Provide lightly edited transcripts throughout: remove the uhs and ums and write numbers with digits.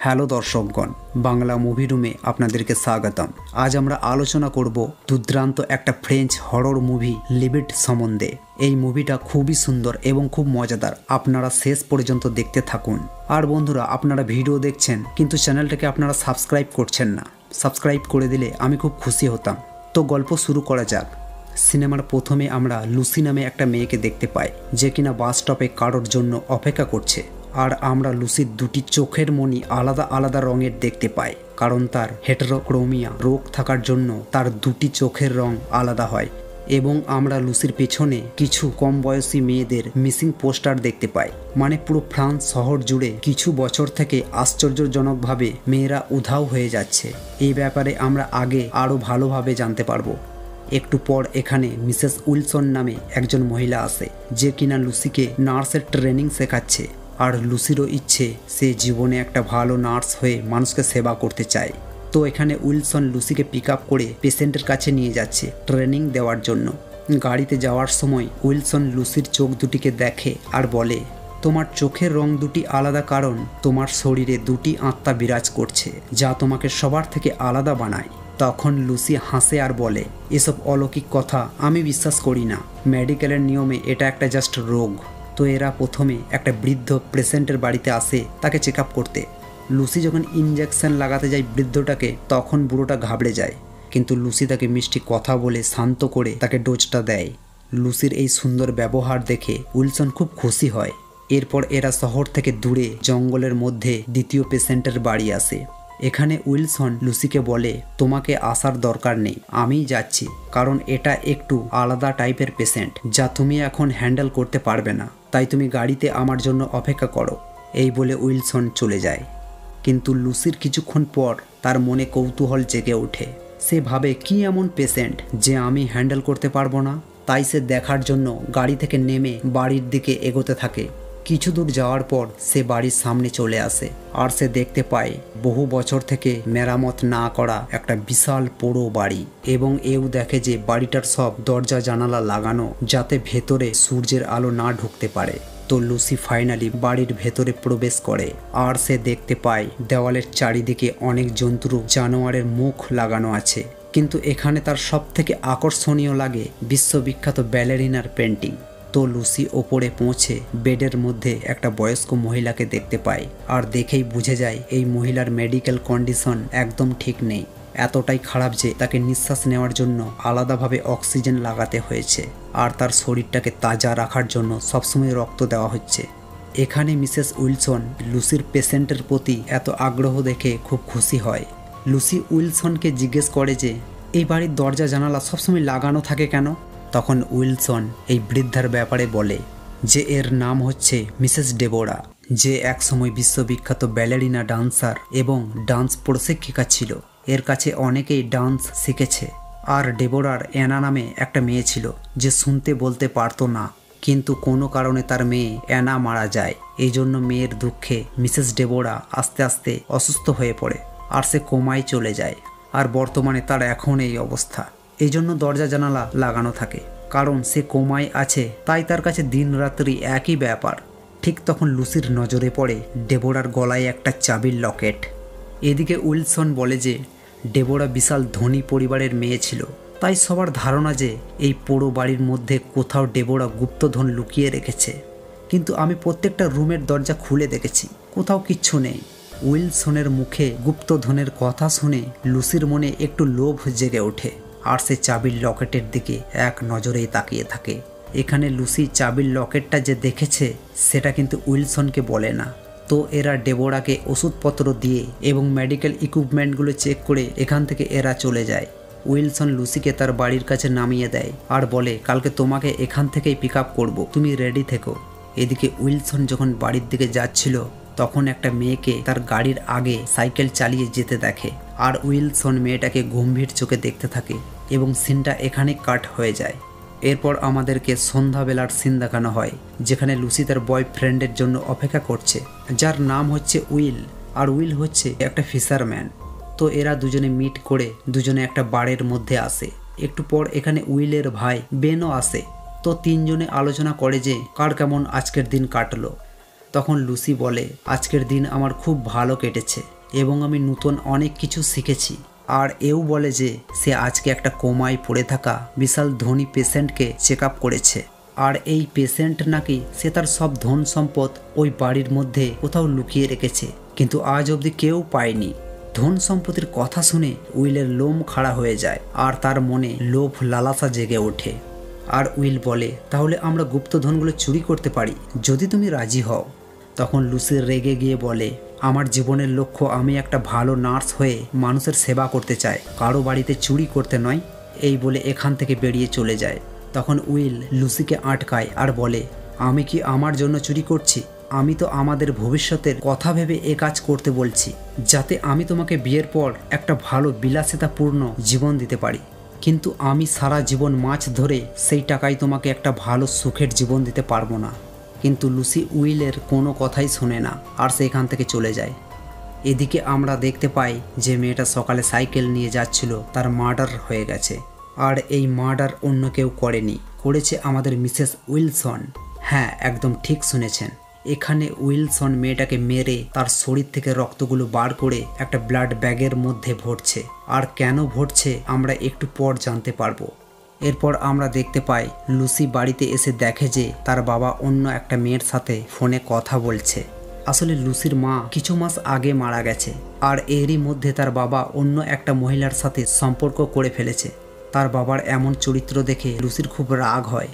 Hello দর্শকগণ, Bangla movie রুমে আপনাদেরকে স্বাগতম। আজ আমরা আলোচনা করব দুর্দান্ত একটা French horror movie livid সম্বন্ধে। এই মুভিটা খুবই সুন্দর এবং খুব মজাদার, আপনারা শেষ পর্যন্ত দেখতে থাকুন। আর বন্ধুরা, আপনারা ভিডিও দেখছেন কিন্তু চ্যানেলটাকে আপনারা সাবস্ক্রাইব করছেন না। সাবস্ক্রাইব করে দিলে আমি খুব খুশি হতাম। তো গল্প শুরু করা যাক। সিনেমার প্রথমে আমরা লুসি নামে একটা মেয়েকে দেখতে পাই, যে কিনা বাস স্টপে কারোর জন্য অপেক্ষা করছে। আর আমরা লুসির দুটি চোখের মণি আলাদা আলাদা রঙের দেখতে পাই, কারণ তার হেটেরোক্রোমিয়া রোগ থাকার জন্য তার দুটি চোখের রং আলাদা হয়। এবং আমরা লুসির পেছনে কিছু কম বয়সী মেয়েদের মিসিং পোস্টার দেখতে পাই। মানে পুরো ফ্রান্স শহর জুড়ে কিছু বছর থেকে আশ্চর্যজনকভাবে মেয়েরা উধাও হয়ে যাচ্ছে। এই ব্যাপারে আমরা আগে আরও ভালোভাবে জানতে পারবো। একটু পর এখানে মিসেস উইলসন নামে একজন মহিলা আসে, যে কিনা লুসিকে নার্সের ট্রেনিং শেখাচ্ছে। আর লুসিরও ইচ্ছে সে জীবনে একটা ভালো নার্স হয়ে মানুষকে সেবা করতে চায়। তো এখানে উইলসন লুসিকে পিক আপ করে পেশেন্টের কাছে নিয়ে যাচ্ছে ট্রেনিং দেওয়ার জন্য। গাড়িতে যাওয়ার সময় উইলসন লুসির চোখ দুটিকে দেখে আর বলে, তোমার চোখের রং দুটি আলাদা কারণ তোমার শরীরে দুটি আত্মা বিরাজ করছে, যা তোমাকে সবার থেকে আলাদা বানায়। তখন লুসি হাসে আর বলে, এসব অলৌকিক কথা আমি বিশ্বাস করি না, মেডিকেলের নিয়মে এটা একটা জাস্ট রোগ। তো এরা প্রথমে একটা বৃদ্ধ পেশেন্টের বাড়িতে আসে তাকে চেক আপ করতে। লুসি যখন ইনজেকশন লাগাতে যায় বৃদ্ধটাকে, তখন বুড়োটা ঘাবড়ে যায়, কিন্তু লুসি তাকে মিষ্টি কথা বলে শান্ত করে তাকে ডোজটা দেয়। লুসির এই সুন্দর ব্যবহার দেখে উইলসন খুব খুশি হয়। এরপর এরা শহর থেকে দূরে জঙ্গলের মধ্যে দ্বিতীয় পেশেন্টের বাড়ি আসে। এখানে উইলসন লুসিকে বলে, তোমাকে আসার দরকার নেই, আমিই যাচ্ছি, কারণ এটা একটু আলাদা টাইপের পেশেন্ট যা তুমি এখন হ্যান্ডেল করতে পারবে না, তাই তুমি গাড়িতে আমার জন্য অপেক্ষা করো। এই বলে উইলসন চলে যায়। কিন্তু লুসির কিছুক্ষণ পর তার মনে কৌতূহল জেগে ওঠে। সে ভাবে, কি এমন পেশেন্ট যে আমি হ্যান্ডেল করতে পারবো না? তাই সে দেখার জন্য গাড়ি থেকে নেমে বাড়ির দিকে এগোতে থাকে। কিছু দূর যাওয়ার পর সে বাড়ির সামনে চলে আসে আর সে দেখতে পায় বহু বছর থেকে মেরামত না করা একটা বিশাল পোড়ো বাড়ি। এবং এও দেখে যে বাড়িটার সব দরজা জানালা লাগানো, যাতে ভেতরে সূর্যের আলো না ঢুকতে পারে। তো লুসি ফাইনালি বাড়ির ভেতরে প্রবেশ করে আর সে দেখতে পায় দেওয়ালের চারিদিকে অনেক জন্তু জানোয়ারের মুখ লাগানো আছে। কিন্তু এখানে তার সব থেকে আকর্ষণীয় লাগে বিশ্ববিখ্যাত ব্যালেরিনার পেন্টিং। তো লুসি ওপরে পৌঁছে বেডের মধ্যে একটা বয়স্ক মহিলাকে দেখতে পায় আর দেখেই বুঝে যায় এই মহিলার মেডিকেল কন্ডিশন একদম ঠিক নেই। এতটাই খারাপ যে তাকে নিঃশ্বাস নেওয়ার জন্য আলাদাভাবে অক্সিজেন লাগাতে হয়েছে আর তার শরীরটাকে তাজা রাখার জন্য সবসময় রক্ত দেওয়া হচ্ছে। এখানে মিসেস উইলসন লুসির পেশেন্টের প্রতি এত আগ্রহ দেখে খুব খুশি হয়। লুসি উইলসনকে জিজ্ঞেস করে যে এই বাড়ির দরজা জানালা সবসময় লাগানো থাকে কেন? তখন উইলসন এই বৃদ্ধার ব্যাপারে বলে যে এর নাম হচ্ছে মিসেস ডেবোরা, যে একসময় বিশ্ববিখ্যাত ব্যালেরিনা ডান্সার এবং ডান্স প্রশিক্ষিকা ছিল। এর কাছে অনেকেই ডান্স শিখেছে। আর ডেবোরার অ্যানা নামে একটা মেয়ে ছিল, যে শুনতে বলতে পারতো না, কিন্তু কোনো কারণে তার মেয়ে অ্যানা মারা যায়। এই জন্য মেয়ের দুঃখে মিসেস ডেবোরা আস্তে আস্তে অসুস্থ হয়ে পড়ে আর সে কোমায় চলে যায়। আর বর্তমানে তার এখন এই অবস্থা। এই জন্য দরজা জানালা লাগানো থাকে, কারণ সে কোমায় আছে, তাই তার কাছে দিন রাত্রি একই ব্যাপার। ঠিক তখন লুসির নজরে পড়ে ডেবোরার গলায় একটা চাবির লকেট। এদিকে উইলসন বলে যে ডেবোরা বিশাল ধনী পরিবারের মেয়ে ছিল, তাই সবার ধারণা যে এই পোড়ো বাড়ির মধ্যে কোথাও ডেবোরা গুপ্তধন লুকিয়ে রেখেছে। কিন্তু আমি প্রত্যেকটা রুমের দরজা খুলে দেখেছি, কোথাও কিচ্ছু নেই। উইলসনের মুখে গুপ্তধনের কথা শুনে লুসির মনে একটু লোভ জেগে ওঠে আর সে চাবির লকেটের দিকে এক নজরেই তাকিয়ে থাকে। এখানে লুসি চাবির লকেটটা যে দেখেছে সেটা কিন্তু উইলসনকে বলে না। তো এরা ডেবোরাকে ওষুধপত্র দিয়ে এবং মেডিকেল ইকুইপমেন্টগুলো চেক করে এখান থেকে এরা চলে যায়। উইলসন লুসিকে তার বাড়ির কাছে নামিয়ে দেয় আর বলে, কালকে তোমাকে এখান থেকেই পিক আপ করবো, তুমি রেডি থেকো। এদিকে উইলসন যখন বাড়ির দিকে যাচ্ছিল, তখন একটা মেয়েকে তার গাড়ির আগে সাইকেল চালিয়ে যেতে দেখে আর উইলসন মেয়েটাকে গম্ভীর চোখে দেখতে থাকে এবং সিনটা এখানে কাট হয়ে যায়। এরপর আমাদেরকে সন্ধ্যাবেলার সিন দেখানো হয়, যেখানে লুসি তার বয়ফ্রেন্ডের জন্য অপেক্ষা করছে, যার নাম হচ্ছে উইল। আর উইল হচ্ছে একটা ফিশারম্যান। তো এরা দুজনে মিট করে দুজনে একটা বারের মধ্যে আসে। একটু পর এখানে উইলের ভাই বেনও আসে। তো তিনজনে আলোচনা করে যে কার কেমন আজকের দিন কাটলো। তখন লুসি বলে, আজকের দিন আমার খুব ভালো কেটেছে এবং আমি নতুন অনেক কিছু শিখেছি। আর এও বলে যে সে আজকে একটা কোমায় পড়ে থাকা বিশাল ধনী পেশেন্টকে চেক আপ করেছে। আর এই পেশেন্ট নাকি সে তার সব ধন সম্পদ ওই বাড়ির মধ্যে কোথাও লুকিয়ে রেখেছে, কিন্তু আজ অবধি কেউ পায়নি। ধন সম্পত্তির কথা শুনে উইলের লোম খাড়া হয়ে যায় আর তার মনে লোভ লালাসা জেগে ওঠে। আর উইল বলে, তাহলে আমরা গুপ্তধনগুলো চুরি করতে পারি যদি তুমি রাজি হও। তখন লুসি রেগে গিয়ে বলে, আমার জীবনের লক্ষ্য আমি একটা ভালো নার্স হয়ে মানুষের সেবা করতে চাই, কারো বাড়িতে চুরি করতে নয়। এই বলে এখান থেকে বেরিয়ে চলে যায়। তখন উইল লুসিকে আটকায় আর বলে, আমি কি আমার জন্য চুরি করছি? আমি তো আমাদের ভবিষ্যতের কথা ভেবে এ কাজ করতে বলছি, যাতে আমি তোমাকে বিয়ের পর একটা ভালো বিলাসিতাপূর্ণ জীবন দিতে পারি। কিন্তু আমি সারা জীবন মাছ ধরে সেই টাকায় তোমাকে একটা ভালো সুখের জীবন দিতে পারবো না। কিন্তু লুসি উইলের কোনো কথাই শোনে না আর সে এখান থেকে চলে যায়। এদিকে আমরা দেখতে পাই যে মেয়েটা সকালে সাইকেল নিয়ে যাচ্ছিল, তার মার্ডার হয়ে গেছে। আর এই মার্ডার অন্য কেউ করেনি, করেছে আমাদের মিসেস উইলসন। হ্যাঁ, একদম ঠিক শুনেছেন। এখানে উইলসন মেয়েটাকে মেরে তার শরীর থেকে রক্তগুলো বার করে একটা ব্লাড ব্যাগের মধ্যে ভরছে। আর কেন ভরছে আমরা একটু পর জানতে পারবো। এরপর আমরা দেখতে পাই লুসি বাড়িতে এসে দেখে যে তার বাবা অন্য একটা মেয়ের সাথে ফোনে কথা বলছে। আসলে লুসির মা কিছু মাস আগে মারা গেছে আর এরই মধ্যে তার বাবা অন্য একটা মহিলার সাথে সম্পর্ক করে ফেলেছে। তার বাবার এমন চরিত্র দেখে লুসির খুব রাগ হয়।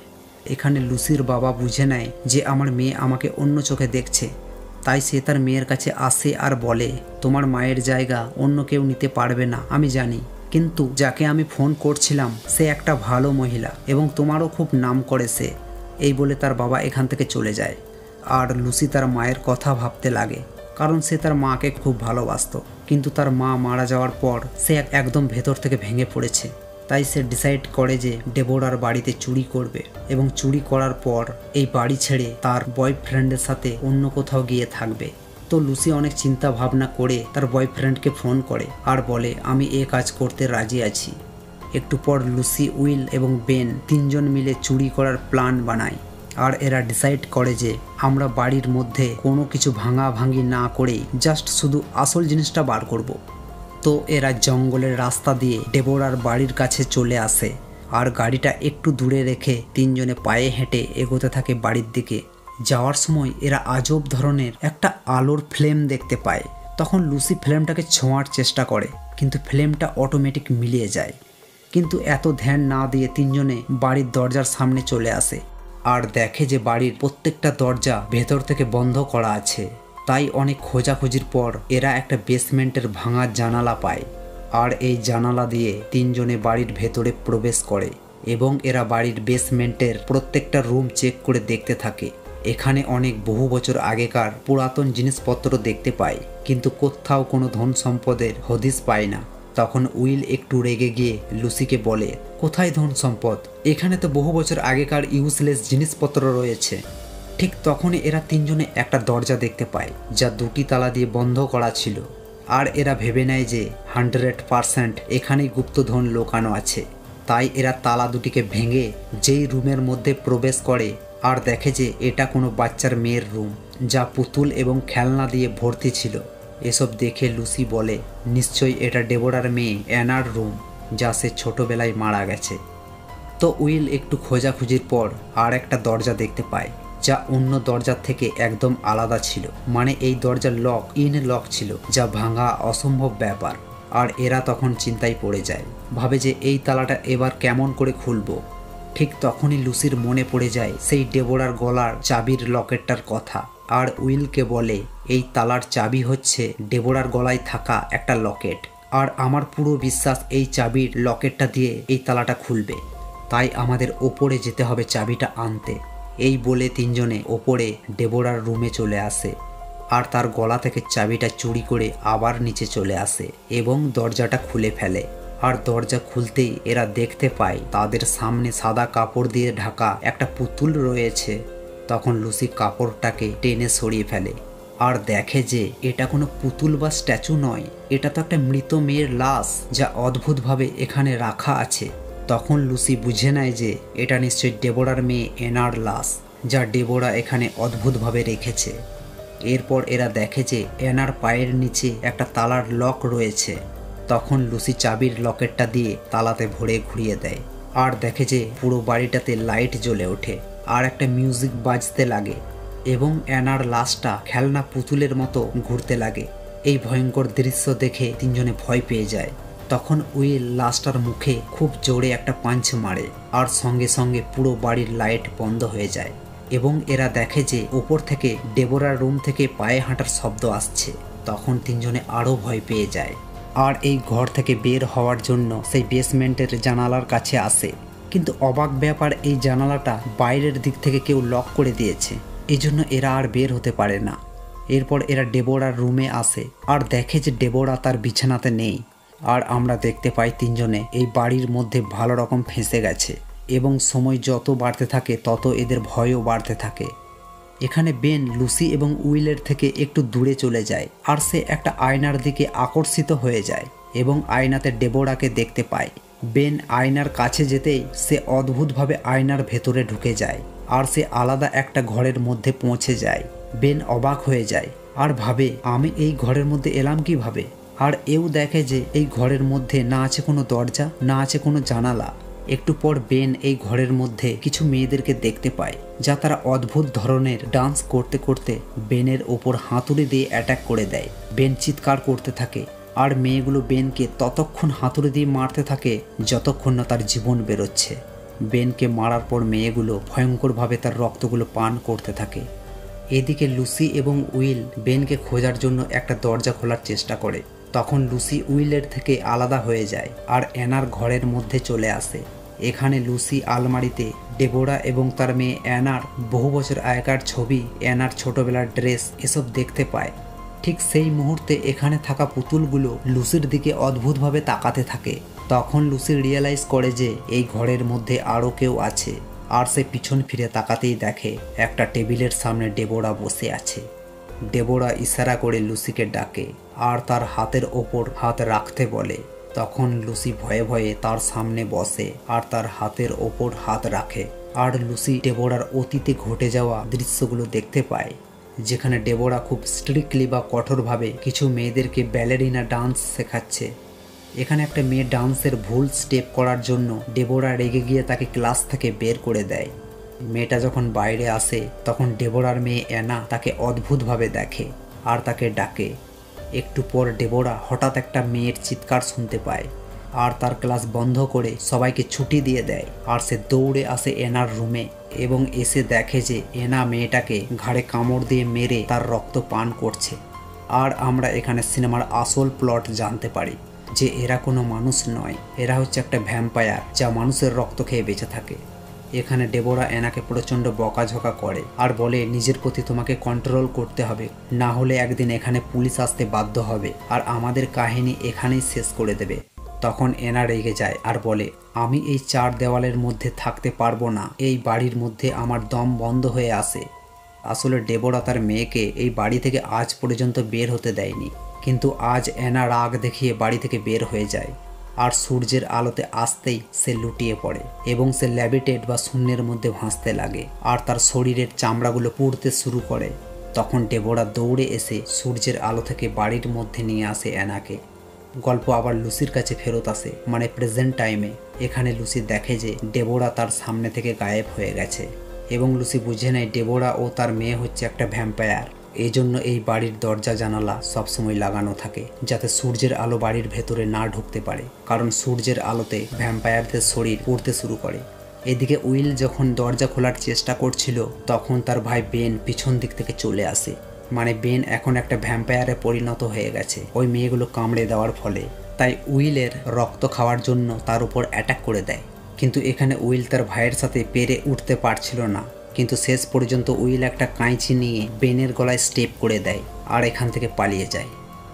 এখানে লুসির বাবা বুঝে নেয় যে আমার মেয়ে আমাকে অন্য চোখে দেখছে, তাই সে তার মেয়ের কাছে আসে আর বলে, তোমার মায়ের জায়গা অন্য কেউ নিতে পারবে না আমি জানি, কিন্তু যাকে আমি ফোন করছিলাম সে একটা ভালো মহিলা এবং তোমারও খুব নাম করে সে। এই বলে তার বাবা এখান থেকে চলে যায়। আর লুসি তার মায়ের কথা ভাবতে লাগে, কারণ সে তার মাকে খুব ভালোবাসতো। কিন্তু তার মা মারা যাওয়ার পর সে একদম ভেতর থেকে ভেঙে পড়েছে। তাই সে ডিসাইড করে যে ডেবোরার বাড়িতে চুরি করবে এবং চুরি করার পর এই বাড়ি ছেড়ে তার বয়ফ্রেন্ডের সাথে অন্য কোথাও গিয়ে থাকবে। তো লুসি অনেক চিন্তা ভাবনা করে তার বয়ফ্রেন্ডকে ফোন করে আর বলে, আমি এ কাজ করতে রাজি আছি। একটু পর লুসি, উইল এবং বেন তিনজন মিলে চুরি করার প্ল্যান বানায়। আর এরা ডিসাইড করে যে আমরা বাড়ির মধ্যে কোনো কিছু ভাঙাভাঙি না করেই জাস্ট শুধু আসল জিনিসটা বার করব। তো এরা জঙ্গলের রাস্তা দিয়ে ডেবোরার বাড়ির কাছে চলে আসে আর গাড়িটা একটু দূরে রেখে তিনজনে পায়ে হেঁটে এগোতে থাকে বাড়ির দিকে। যাওয়ার সময় এরা আজব ধরনের একটা আলোর ফ্লেম দেখতে পায়। তখন লুসি ফ্লেমটাকে ছোঁয়ার চেষ্টা করে, কিন্তু ফ্লেমটা অটোমেটিক মিলিয়ে যায়। কিন্তু এত ধ্যান না দিয়ে তিনজনে বাড়ির দরজার সামনে চলে আসে আর দেখে যে বাড়ির প্রত্যেকটা দরজা ভেতর থেকে বন্ধ করা আছে। তাই অনেক খোঁজাখুঁজির পর এরা একটা বেসমেন্টের ভাঙা জানালা পায় আর এই জানালা দিয়ে তিনজনে বাড়ির ভেতরে প্রবেশ করে এবং এরা বাড়ির বেসমেন্টের প্রত্যেকটা রুম চেক করে দেখতে থাকে। এখানে অনেক বহু বছর আগেকার পুরাতন জিনিসপত্র দেখতে পায়, কিন্তু কোথাও কোনো ধন সম্পদের হদিস পায় না। তখন উইল একটু রেগে গিয়ে লুসিকে বলে, কোথায় ধন সম্পদ? এখানে তো বহু বছর আগেকার ইউজলেস জিনিসপত্র রয়েছে। ঠিক তখনই এরা তিনজনে একটা দরজা দেখতে পায় যা দুটি তালা দিয়ে বন্ধ করা ছিল। আর এরা ভেবে নেয় যে 100% এখানেই গুপ্তধন লুকানো আছে। তাই এরা তালা দুটিকে ভেঙে যেই রুমের মধ্যে প্রবেশ করে আর দেখে যে এটা কোনো বাচ্চার মেয়ের রুম, যা পুতুল এবং খেলনা দিয়ে ভর্তি ছিল। এসব দেখে লুসি বলে, নিশ্চয়ই এটা ডেবোরার মেয়ে অ্যানার রুম, যা সে ছোটবেলায় মারা গেছে। তো উইল একটু খোঁজাখুঁজির পর আর একটা দরজা দেখতে পায় যা অন্য দরজার থেকে একদম আলাদা ছিল। মানে এই দরজার লক লক ছিল, যা ভাঙা অসম্ভব ব্যাপার। আর এরা তখন চিন্তায় পড়ে যায়, ভাবে যে এই তালাটা এবার কেমন করে খুলবো। ঠিক তখনই লুসির মনে পড়ে যায় সেই ডেবোরার গলার চাবির লকেটটার কথা। আর উইলকে বলে, এই তালার চাবি হচ্ছে ডেবোরার গলায় থাকা একটা লকেট, আর আমার পুরো বিশ্বাস এই চাবির লকেটটা দিয়ে এই তালাটা খুলবে। তাই আমাদের ওপরে যেতে হবে চাবিটা আনতে। এই বলে তিনজনে ওপরে ডেবোরার রুমে চলে আসে আর তার গলা থেকে চাবিটা চুরি করে আবার নিচে চলে আসে এবং দরজাটা খুলে ফেলে। আর দরজা খুলতেই এরা দেখতে পায় তাদের সামনে সাদা কাপড় দিয়ে ঢাকা একটা পুতুল রয়েছে। তখন লুসি কাপড়টাকে টেনে সরিয়ে ফেলে আর দেখে যে এটা কোনো পুতুল বা স্ট্যাচু নয়, এটা তো একটা মৃত মেয়ের লাশ যা অদ্ভুতভাবে এখানে রাখা আছে। তখন লুসি বুঝে নেয় যে এটা নিশ্চয়ই ডেবোরার মেয়ে এনার লাশ, যা ডেবোরা এখানে অদ্ভুতভাবে রেখেছে। এরপর এরা দেখে যে অ্যানার পায়ের নিচে একটা তালার লক রয়েছে। তখন লুসি চাবির লকেটটা দিয়ে তালাতে ভরে ঘুরিয়ে দেয় আর দেখে যে পুরো বাড়িটাতে লাইট জ্বলে ওঠে আর একটা মিউজিক বাজতে লাগে এবং অ্যানার লাশটা খেলনা পুতুলের মতো ঘুরতে লাগে। এই ভয়ঙ্কর দৃশ্য দেখে তিনজনে ভয় পেয়ে যায়। তখন উইল লাশটার মুখে খুব জোরে একটা পাঞ্চ মারে আর সঙ্গে সঙ্গে পুরো বাড়ির লাইট বন্ধ হয়ে যায় এবং এরা দেখে যে ওপর থেকে ডেবোরার রুম থেকে পায়ে হাঁটার শব্দ আসছে। তখন তিনজনে আরও ভয় পেয়ে যায় আর এই ঘর থেকে বের হওয়ার জন্য সেই বেসমেন্টের জানালার কাছে আসে। কিন্তু অবাক ব্যাপার, এই জানালাটা বাইরের দিক থেকে কেউ লক করে দিয়েছে, এই জন্য এরা আর বের হতে পারে না। এরপর এরা ডেবোরার রুমে আসে আর দেখে যে ডেবোরা তার বিছানাতে নেই। আর আমরা দেখতে পাই তিনজনে এই বাড়ির মধ্যে ভালো রকম ফেঁসে গেছে এবং সময় যত বাড়তে থাকে তত এদের ভয়ও বাড়তে থাকে। এখানে বেন লুসি এবং উইলের থেকে একটু দূরে চলে যায় আর সে একটা আয়নার দিকে আকর্ষিত হয়ে যায় এবং আয়নাতে ডেবোরাকে দেখতে পায়। বেন আয়নার কাছে যেতেই সে অদ্ভুতভাবে আয়নার ভেতরে ঢুকে যায় আর সে আলাদা একটা ঘরের মধ্যে পৌঁছে যায়। বেন অবাক হয়ে যায় আর ভাবে, আমি এই ঘরের মধ্যে এলাম কিভাবে? আর এও দেখে যে এই ঘরের মধ্যে না আছে কোনো দরজা, না আছে কোনো জানালা। একটু পর বেন এই ঘরের মধ্যে কিছু মেয়েদেরকে দেখতে পায় যা তারা অদ্ভুত ধরনের ডান্স করতে করতে বেনের ওপর হাতুড়ি দিয়ে অ্যাটাক করে দেয়। বেন চিৎকার করতে থাকে আর মেয়েগুলো বেনকে ততক্ষণ হাতুড়ি দিয়ে মারতে থাকে যতক্ষণ না তার জীবন বেরোচ্ছে। বেনকে মারার পর মেয়েগুলো ভয়ঙ্করভাবে তার রক্তগুলো পান করতে থাকে। এদিকে লুসি এবং উইল বেনকে খোঁজার জন্য একটা দরজা খোলার চেষ্টা করে। তখন লুসি উইলের থেকে আলাদা হয়ে যায় আর অ্যানার ঘরের মধ্যে চলে আসে। এখানে লুসি আলমারিতে ডেবোরা এবং তার মেয়ে অ্যানার বহু বছর আগেকার ছবি, অ্যানার ছোটবেলার ড্রেস এসব দেখতে পায়। ঠিক সেই মুহূর্তে এখানে থাকা পুতুলগুলো লুসির দিকে অদ্ভুতভাবে তাকাতে থাকে। তখন লুসি রিয়েলাইজ করে যে এই ঘরের মধ্যে আরও কেউ আছে আর সে পিছন ফিরে তাকাতেই দেখে একটা টেবিলের সামনে ডেবোরা বসে আছে। ডেবোরা ইশারা করে লুসিকে ডাকে আর তার হাতের ওপর হাত রাখতে বলে। তখন লুসি ভয়ে ভয়ে তার সামনে বসে আর তার হাতের ওপর হাত রাখে। আর লুসি ডেবোরার অতীতে ঘটে যাওয়া দৃশ্যগুলো দেখতে পায়, যেখানে ডেবোরা খুব স্ট্রিক্টলি বা কঠোরভাবে কিছু মেয়েদেরকে ব্যালেরিনা ডান্স শেখাচ্ছে। এখানে একটা মেয়ে ডান্সের ভুল স্টেপ করার জন্য ডেবোরা রেগে গিয়ে তাকে ক্লাস থেকে বের করে দেয়। মেয়েটা যখন বাইরে আসে তখন ডেবোরার মেয়ে অ্যানা তাকে অদ্ভুতভাবে দেখে আর তাকে ডাকে। একটু পর ডেবোরা হঠাৎ একটা মেয়ের চিৎকার শুনতে পায় আর তার ক্লাস বন্ধ করে সবাইকে ছুটি দিয়ে দেয়। আর সে দৌড়ে আসে অ্যানার রুমে এবং এসে দেখে যে অ্যানা মেয়েটাকে ঘাড়ে কামড় দিয়ে মেরে তার রক্ত পান করছে। আর আমরা এখানে সিনেমার আসল প্লট জানতে পারি যে এরা কোনো মানুষ নয়, এরা হচ্ছে একটা ভ্যাম্পায়ার যা মানুষের রক্ত খেয়ে বেঁচে থাকে। এখানে ডেবোরা অ্যানাকে প্রচণ্ড বকাঝকা করে আর বলে নিজের প্রতি তোমাকে কন্ট্রোল করতে হবে, না হলে একদিন এখানে পুলিশ আসতে বাধ্য হবে আর আমাদের কাহিনী এখানেই শেষ করে দেবে। তখন অ্যানা রেগে যায় আর বলে, আমি এই চার দেওয়ালের মধ্যে থাকতে পারবো না, এই বাড়ির মধ্যে আমার দম বন্ধ হয়ে আসে। আসলে ডেবোরা তার মেয়েকে এই বাড়ি থেকে আজ পর্যন্ত বের হতে দেয়নি, কিন্তু আজ অ্যানা রাগ দেখিয়ে বাড়ি থেকে বের হয়ে যায় আর সূর্যের আলোতে আসতেই সে লুটিয়ে পড়ে এবং সে ল্যাবিটেট বা শূন্যের মধ্যে ভাসতে লাগে আর তার শরীরের চামড়াগুলো পুড়তে শুরু করে। তখন ডেবোরা দৌড়ে এসে সূর্যের আলো থেকে বাড়ির মধ্যে নিয়ে আসে অ্যানাকে। গল্প আবার লুসির কাছে ফেরত আসে, মানে প্রেজেন্ট টাইমে। এখানে লুসি দেখে যে ডেবোরা তার সামনে থেকে গায়েব হয়ে গেছে এবং লুসি বুঝে নেয় ডেবোরা ও তার মেয়ে হচ্ছে একটা ভ্যাম্পায়ার। এই জন্য এই বাড়ির দরজা জানালা সবসময় লাগানো থাকে যাতে সূর্যের আলো বাড়ির ভেতরে না ঢুকতে পারে, কারণ সূর্যের আলোতে ভ্যাম্পায়ারদের শরীর পুড়তে শুরু করে। এদিকে উইল যখন দরজা খোলার চেষ্টা করছিল তখন তার ভাই বেন পিছন দিক থেকে চলে আসে, মানে বেন এখন একটা ভ্যাম্পায়ারে পরিণত হয়ে গেছে ওই মেয়েগুলো কামড়ে দেওয়ার ফলে। তাই উইলের রক্ত খাওয়ার জন্য তার উপর অ্যাটাক করে দেয়। কিন্তু এখানে উইল তার ভাইয়ের সাথে পেরে উঠতে পারছিল না, কিন্তু শেষ পর্যন্ত উইল একটা কাঁচি নিয়ে বেনের গলায় স্টেপ করে দেয় আর এখান থেকে পালিয়ে যায়।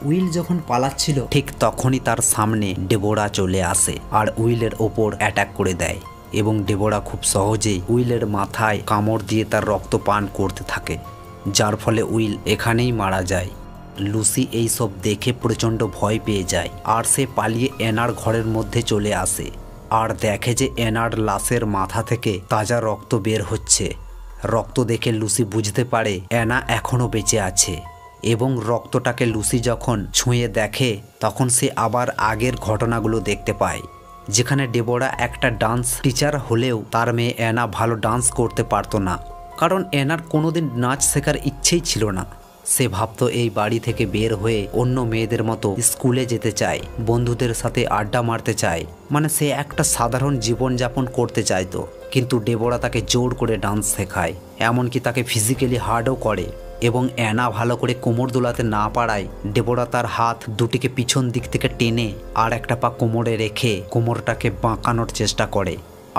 উইল যখন পালাচ্ছিল ঠিক তখনই তার সামনে ডেবোরা চলে আসে আর উইলের ওপর অ্যাটাক করে দেয় এবং ডেবোরা খুব সহজেই উইলের মাথায় কামড় দিয়ে তার রক্ত পান করতে থাকে, যার ফলে উইল এখানেই মারা যায়। লুসি এই সব দেখে প্রচণ্ড ভয় পেয়ে যায় আর সে পালিয়ে অ্যানার ঘরের মধ্যে চলে আসে আর দেখে যে অ্যানার লাশের মাথা থেকে তাজা রক্ত বের হচ্ছে। রক্ত দেখে লুসি বুঝতে পারে অ্যানা এখনও বেঁচে আছে এবং রক্তটাকে লুসি যখন ছুঁয়ে দেখে তখন সে আবার আগের ঘটনাগুলো দেখতে পায়, যেখানে ডেবোরা একটা ডান্স টিচার হলেও তার মেয়ে অ্যানা ভালো ডান্স করতে পারতো না, কারণ অ্যানার কোনোদিন নাচ শেখার ইচ্ছেই ছিল না। সে ভাবতো এই বাড়ি থেকে বের হয়ে অন্য মেয়েদের মতো স্কুলে যেতে চায়, বন্ধুদের সাথে আড্ডা মারতে চায়, মানে সে একটা সাধারণ জীবনযাপন করতে চাইতো। কিন্তু ডেবোরা তাকে জোর করে ডান্স শেখায়, এমনকি তাকে ফিজিক্যালি হার্ডও করে এবং অ্যানা ভালো করে কোমর দোলাতে না পারায় ডেবোরা তার হাত দুটিকে পিছন দিক থেকে টেনে আর একটা পা কোমরে রেখে কোমরটাকে বাঁকানোর চেষ্টা করে।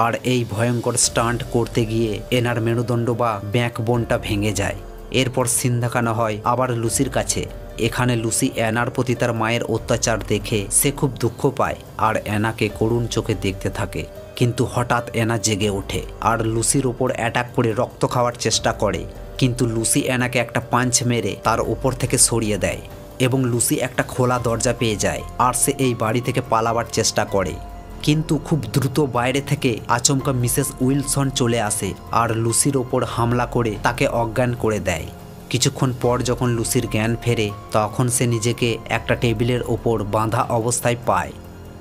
আর এই ভয়ঙ্কর স্টান্ট করতে গিয়ে এনার মেরুদণ্ড বা ব্যাকবোনটা ভেঙে যায়। এরপর সিন দেখানো হয় আবার লুসির কাছে। এখানে লুসি অ্যানার প্রতি তার মায়ের অত্যাচার দেখে সে খুব দুঃখ পায় আর অ্যানাকে করুণ চোখে দেখতে থাকে। কিন্তু হঠাৎ অ্যানা জেগে ওঠে আর লুসির ওপর অ্যাটাক করে রক্ত খাওয়ার চেষ্টা করে, কিন্তু লুসি অ্যানাকে একটা পাঞ্চ মেরে তার ওপর থেকে সরিয়ে দেয় এবং লুসি একটা খোলা দরজা পেয়ে যায় আর সে এই বাড়ি থেকে পালাবার চেষ্টা করে। কিন্তু খুব দ্রুত বাইরে থেকে আচমকা মিসেস উইলসন চলে আসে আর লুসির ওপর হামলা করে তাকে অজ্ঞান করে দেয়। কিছুক্ষণ পর যখন লুসির জ্ঞান ফেরে তখন সে নিজেকে একটা টেবিলের ওপর বাঁধা অবস্থায় পায়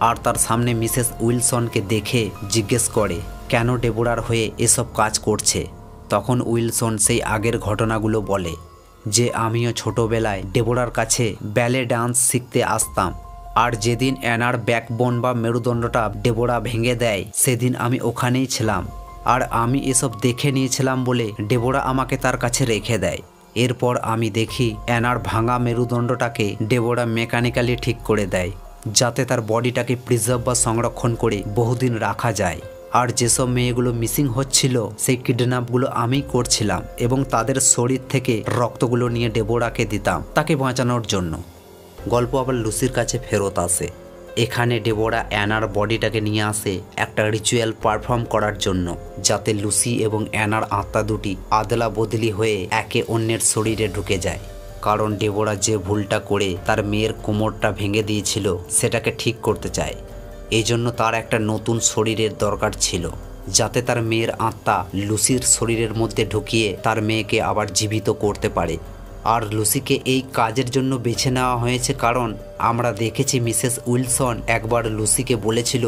আর তার সামনে মিসেস উইলসনকে দেখে জিজ্ঞেস করে কেন ডেবোরার হয়ে এসব কাজ করছে। তখন উইলসন সেই আগের ঘটনাগুলো বলে যে আমিও ছোটবেলায় ডেবোরার কাছে ব্যালে ডান্স শিখতে আসতাম আর যেদিন অ্যানার ব্যাকবোন বা মেরুদণ্ডটা ডেবোরা ভেঙে দেয় সেদিন আমি ওখানেই ছিলাম আর আমি এসব দেখে নিয়েছিলাম বলে ডেবোরা আমাকে তার কাছে রেখে দেয়। এরপর আমি দেখি অ্যানার ভাঙা মেরুদণ্ডটাকে ডেবোরা মেকানিক্যালি ঠিক করে দেয় যাতে তার বডিটাকে প্রিজার্ভ বা সংরক্ষণ করে বহুদিন রাখা যায়। আর যেসব মেয়েগুলো মিসিং হচ্ছিল সেই কিডন্যাপগুলো আমি করছিলাম এবং তাদের শরীর থেকে রক্তগুলো নিয়ে ডেবোরাকে দিতাম তাকে বাঁচানোর জন্য। গল্প আবার লুসির কাছে ফেরত আসে। এখানে ডেবোরা অ্যানার বডিটাকে নিয়ে আসে একটা রিচুয়াল পারফর্ম করার জন্য, যাতে লুসি এবং অ্যানার আত্মা দুটি আদলা বদলি হয়ে একে অন্যের শরীরে ঢুকে যায়। কারণ ডেবোরা যে ভুলটা করে তার মেয়ের কোমরটা ভেঙে দিয়েছিল সেটাকে ঠিক করতে চায়। এই জন্য তার একটা নতুন শরীরের দরকার ছিল, যাতে তার মেয়ের আত্মা লুসির শরীরের মধ্যে ঢুকিয়ে তার মেয়েকে আবার জীবিত করতে পারে। আর লুসিকে এই কাজের জন্য বেছে নেওয়া হয়েছে কারণ আমরা দেখেছি মিসেস উইলসন একবার লুসিকে বলেছিল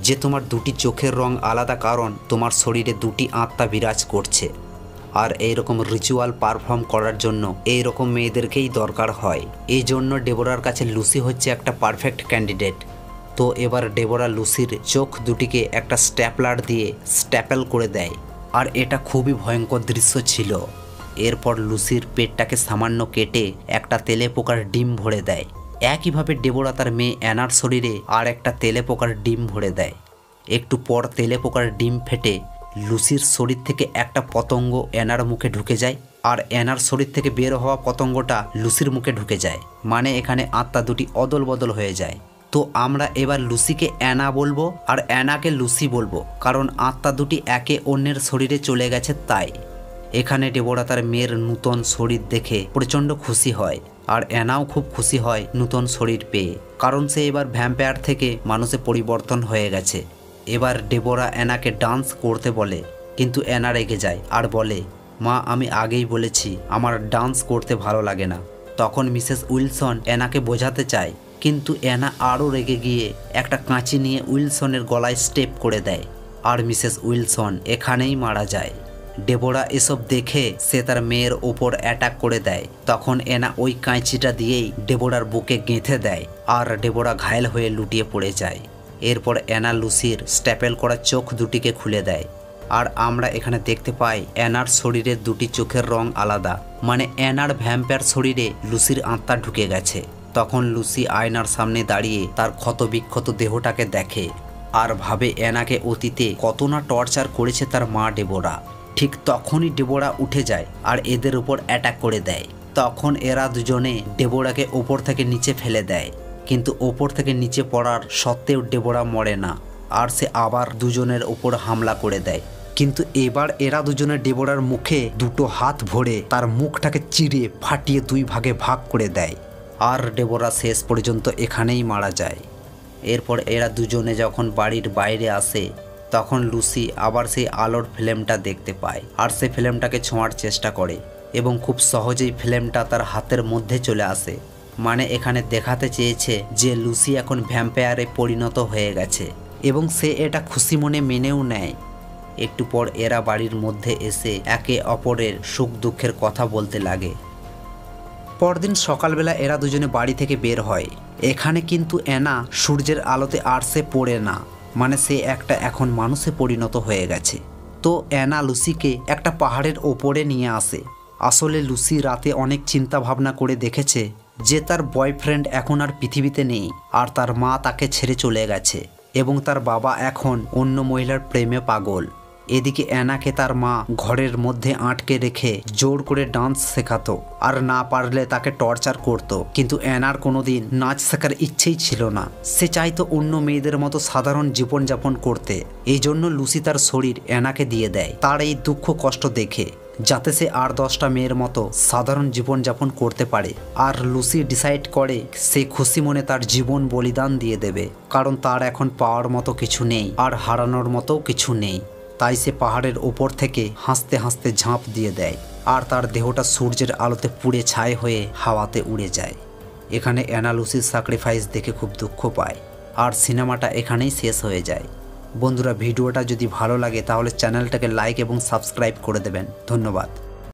যে তোমার দুটি চোখের রং আলাদা কারণ তোমার শরীরে দুটি আত্মা বিরাজ করছে। আর এইরকম রিচুয়াল পারফর্ম করার জন্য এইরকম মেয়েদেরকেই দরকার হয়। এই জন্য ডেবোরার কাছে লুসি হচ্ছে একটা পারফেক্ট ক্যান্ডিডেট। তো এবার ডেবোরা লুসির চোখ দুটিকে একটা স্ট্যাপলার দিয়ে স্ট্যাপেল করে দেয় আর এটা খুবই ভয়ঙ্কর দৃশ্য ছিল। এরপর লুসির পেটটাকে সামান্য কেটে একটা তেলে পোকার ডিম ভরে দেয়। একইভাবে ডেবোরা তার মেয়ে অ্যানার শরীরে আর একটা তেলে পোকার ডিম ভরে দেয়। একটু পর তেলে পোকার ডিম ফেটে লুসির শরীর থেকে একটা পতঙ্গ অ্যানার মুখে ঢুকে যায় আর অ্যানার শরীর থেকে বের হওয়া পতঙ্গটা লুসির মুখে ঢুকে যায়, মানে এখানে আত্মা দুটি অদল বদল হয়ে যায়। তো আমরা এবার লুসিকে অ্যানা বলবো আর অ্যানাকে লুসি বলবো, কারণ আত্মা দুটি একে অন্যের শরীরে চলে গেছে তাই। এখানে ডেবোরা তার মেয়ের নূতন শরীর দেখে প্রচণ্ড খুশি হয় আর অ্যানাও খুব খুশি হয় নূতন শরীর পেয়ে, কারণ সে এবার ভ্যাম্পায়ার থেকে মানুষে পরিবর্তন হয়ে গেছে। এবার ডেবোরা অ্যানাকে ডান্স করতে বলে, কিন্তু অ্যানা রেগে যায় আর বলে মা আমি আগেই বলেছি আমার ডান্স করতে ভালো লাগে না। তখন মিসেস উইলসন অ্যানাকে বোঝাতে চায়, কিন্তু অ্যানা আরও রেগে গিয়ে একটা কাঁচি নিয়ে উইলসনের গলায় স্টেপ করে দেয় আর মিসেস উইলসন এখানেই মারা যায়। ডেবোরা এসব দেখে সে তার মেয়ের ওপর অ্যাটাক করে দেয়। তখন অ্যানা ওই কাঁচিটা দিয়েই ডেবোরার বুকে গেঁথে দেয় আর ডেবোরা ঘায়েল হয়ে লুটিয়ে পড়ে যায়। এরপর অ্যানা লুসির স্ট্যাপেল করা চোখ দুটিকে খুলে দেয় আর আমরা এখানে দেখতে পাই অ্যানার শরীরের দুটি চোখের রং আলাদা, মানে অ্যানার ভ্যাম্পায়ার শরীরে লুসির আত্মা ঢুকে গেছে। তখন লুসি আয়নার সামনে দাঁড়িয়ে তার ক্ষতবিক্ষত দেহটাকে দেখে আর ভাবে অ্যানাকে অতীতে কত না টর্চার করেছে তার মা ডেবোরা। ঠিক তখনই ডেবোরা উঠে যায় আর এদের উপর অ্যাটাক করে দেয়। তখন এরা দুজনে ডেবোরাকে ওপর থেকে নিচে ফেলে দেয়, কিন্তু ওপর থেকে নিচে পড়ার সত্ত্বেও ডেবোরা মরে না আর সে আবার দুজনের ওপর হামলা করে দেয়। কিন্তু এবার এরা দুজনে ডেবোরার মুখে দুটো হাত ভরে তার মুখটাকে চিরে ফাটিয়ে দুই ভাগে ভাগ করে দেয় আর ডেবোরা শেষ পর্যন্ত এখানেই মারা যায়। এরপর এরা দুজনে যখন বাড়ির বাইরে আসে তখন লুসি আবার সেই আলোর ফ্লেমটা দেখতে পায় আর সে ফ্লেমটাকে ছোঁয়ার চেষ্টা করে এবং খুব সহজেই ফ্লেমটা তার হাতের মধ্যে চলে আসে। মানে এখানে দেখাতে চেয়েছে যে লুসি এখন ভ্যাম্পায়ারে পরিণত হয়ে গেছে এবং সে এটা খুশি মনে মেনেও নেয়। একটু পর এরা বাড়ির মধ্যে এসে একে অপরের সুখ দুঃখের কথা বলতে লাগে। পরদিন সকালবেলা এরা দুজনে বাড়ি থেকে বের হয়। এখানে কিন্তু অ্যানা সূর্যের আলোতে আর সে পড়ে না, মানে সে একটা এখন মানুষে পরিণত হয়ে গেছে। তো অ্যানা লুসিকে একটা পাহাড়ের ওপরে নিয়ে আসে। আসলে লুসি রাতে অনেক চিন্তা ভাবনা করে দেখেছে যে তার বয়ফ্রেন্ড এখন আর পৃথিবীতে নেই আর তার মা তাকে ছেড়ে চলে গেছে এবং তার বাবা এখন অন্য মহিলার প্রেমে পাগল। এদিকে অ্যানাকে তার মা ঘরের মধ্যে আটকে রেখে জোর করে ডান্স শেখাতো আর না পারলে তাকে টর্চার করত। কিন্তু অ্যানার কোনোদিন নাচ শেখার ইচ্ছেই ছিল না। সে চাইতো অন্য মেয়েদের মতো সাধারণ জীবনযাপন করতে। এই জন্য লুসি তার শরীর অ্যানাকে দিয়ে দেয় তার এই দুঃখ কষ্ট দেখে, যাতে সে আর 10টা মেয়ের মতো সাধারণ জীবনযাপন করতে পারে। আর লুসি ডিসাইড করে সে খুশি মনে তার জীবন বলিদান দিয়ে দেবে, কারণ তার এখন পাওয়ার মতো কিছু নেই আর হারানোর মতো কিছু নেই। তাই সে পাহাড়ের ওপর থেকে হাসতে হাসতে ঝাঁপ দিয়ে দেয় আর তার দেহটা সূর্যের আলোতে পুড়ে ছাই হয়ে হাওয়াতে উড়ে যায়। এখানে অ্যানা লুসির স্যাক্রিফাইস দেখে খুব দুঃখ পায় আর সিনেমাটা এখানেই শেষ হয়ে যায়। বন্ধুরা, ভিডিওটা যদি ভালো লাগে তাহলে চ্যানেলটাকে লাইক এবং সাবস্ক্রাইব করে দেবেন। ধন্যবাদ।